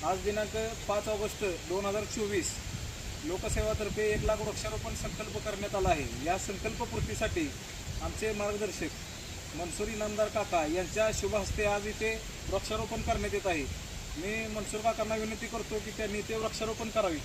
आज दिनांक 5 ऑगस्ट 2024 लोकसेवातर्फे 1 लाख वृक्षारोपण संकल्प करण्यात आला आहे। या संकल्पपूर्तीसाठी आमचे मार्गदर्शक मनसूर इनामदार काका यांच्या शुभ हस्ते आज इथे वृक्षारोपण करण्यात येत आहे। मी मनसूर काकांना विनंती करतो की त्यांनी इथे वृक्षारोपण करावे।